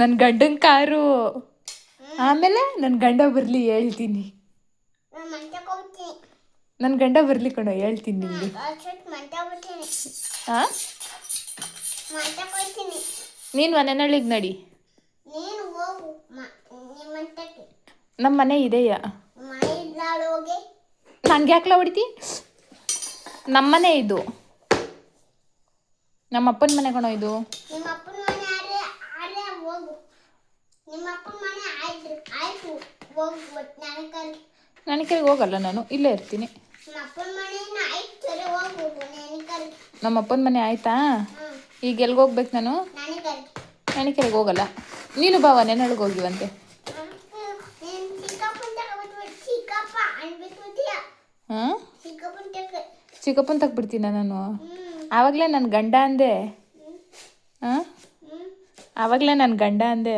ನನ್ನ ಗಂಡನ ಕಾರು. ಆಮೇಲೆ ನನ್ನ ಗಂಡ ಬರಲಿ ಹೇಳ್ತೀನಿ. ನನ್ನ ಗಂಡ ಬರಲಿ ಕಣೋ ಹೇಳ್ತೀನಿ ನಿಮಗೆ. ಹಾಂ, ನೀನು ಮನೆನಳ್ಳಿಗೆ ನಡಿ. ನಮ್ಮ ಮನೆ ಇದೆಯಾ? ನನಗೆ ಯಾಕ್ಲ ಹೊಡಿತಿ? ನಮ್ಮ ಮನೆ ಇದು, ನಮ್ಮ ಅಪ್ಪನ ಮನೆ ಕಣೋ ಇದು. ನನಗೆ ಹೋಗಲ್ಲ, ನಾನು ಇಲ್ಲೇ ಇರ್ತೀನಿ. ನಮ್ಮ ಅಪ್ಪನ ಮನೆ ಆಯ್ತಾ? ಈಗ ಎಲ್ಗೆ ಹೋಗ್ಬೇಕು ನಾನು? ನನಗೆರೆಗೆ ಹೋಗಲ್ಲ. ನೀನು ಬಾ, ನೆನೊಳಗೆ ಹೋಗಿವಂತೆ. ಹಾಂ, ಚಿಕ್ಕಪ್ಪನ ತಗ್ಬಿಡ್ತೀನ ನಾನು? ಆವಾಗಲೇ ನನ್ನ ಗಂಡ ಅಂದೆ. ಹಾಂ, ಆವಾಗಲೇ ನನ್ನ ಗಂಡ ಅಂದೆ.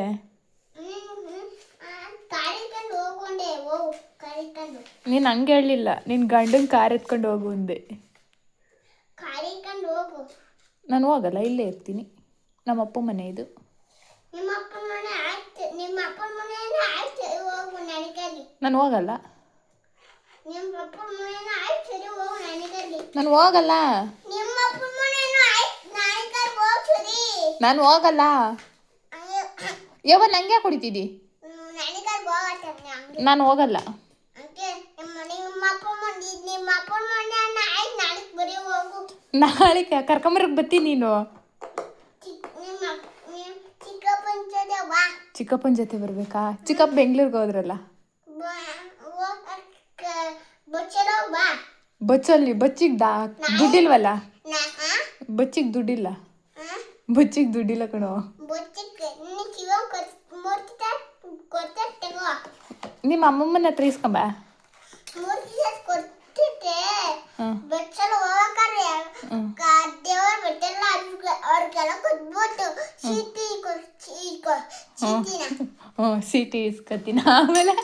ನೀನು ಹಂಗೆ ಹೇಳಲಿಲ್ಲ, ನಿನ್ನ ಗಂಡನ ಕಾರ್ ಎತ್ಕೊಂಡು ಹೋಗು ಅಂದೆ. ನಾನು ಹೋಗಲ್ಲ, ಇಲ್ಲೇ ಇರ್ತೀನಿ. ನಮ್ಮ ಅಪ್ಪ ಮನೆ ಇದು. ನಾನು ಹೋಗಲ್ಲ. ನಾನು ಹೋಗಲ್ಲ. ನಾನು ಹೋಗಲ್ಲ. ಯಾವ ನಂಗೆ ಯಾಕೆ ಹೊಡಿತಿದ್ದಿ? ನಾನು ಹೋಗಲ್ಲ. ನಾಳೆ ಕರ್ಕೊಂಬರಕ್ಕೆ ಬರ್ತೀನಿ. ನೀನು ಚಿಕ್ಕಪ್ಪನ ಜೊತೆ ಬರ್ಬೇಕಾ? ಚಿಕ್ಕಪ್ಪ ಬೆಂಗ್ಳೂರ್ಗೆ ಹೋದ್ರಲ್ಲ. ಬಚ್ಚಲ್ಲಿ ಬಚ್ಚಿಗೆ ದುಡ್ಡಿಲ್ವಲ್ಲ. ಬಚ್ಚಿಗೆ ದುಡ್ಡಿಲ್ಲ. ಬಚ್ಚಿಗೆ ದುಡ್ಡಿಲ್ಲ ಕಣೋ. ನಿಮ್ಮ ಅಮ್ಮಮ್ಮನ ಹತ್ರ ಇಸ್ಕೊಂಬ. ಸೀಟಿ ಇಸ್ಕೊತೀನಿ. ಆಮೇಲೆ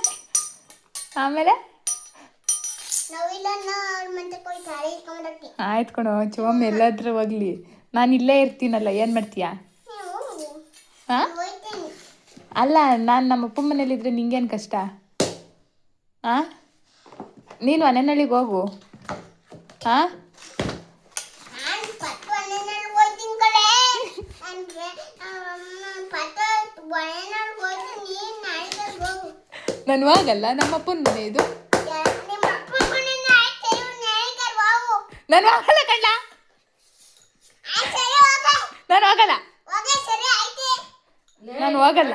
ಆಮೇಲೆ ಆಯ್ತು ಕಣೋ, ಚುವಮ್ಮ ಎಲ್ಲಾದ್ರೂ ಹೋಗ್ಲಿ, ನಾನು ಇಲ್ಲೇ ಇರ್ತೀನಲ್ಲ, ಏನು ಮಾಡ್ತೀಯಾ? ಹಾಂ, ಅಲ್ಲ, ನಾನು ನಮ್ಮ ಅಪ್ಪ ಮನೇಲಿದ್ರೆ ನಿಂಗೇನು ಕಷ್ಟ? ಹಾಂ, ನೀನು ಮನೆನಳ್ಳಿಗೆ ಹೋಗು. ಹಾಂ, ನಾನು ಹೋಗಲ್ಲ. ನಮ್ಮ ಅಪ್ಪನ ಮನೆ ಇದು. ನಾನು ಹೋಗಲ್ಲ ಕಣ್ಣ, ನಾನು ಹೋಗಲ್ಲ. ನಾನು ಹೋಗಲ್ಲ.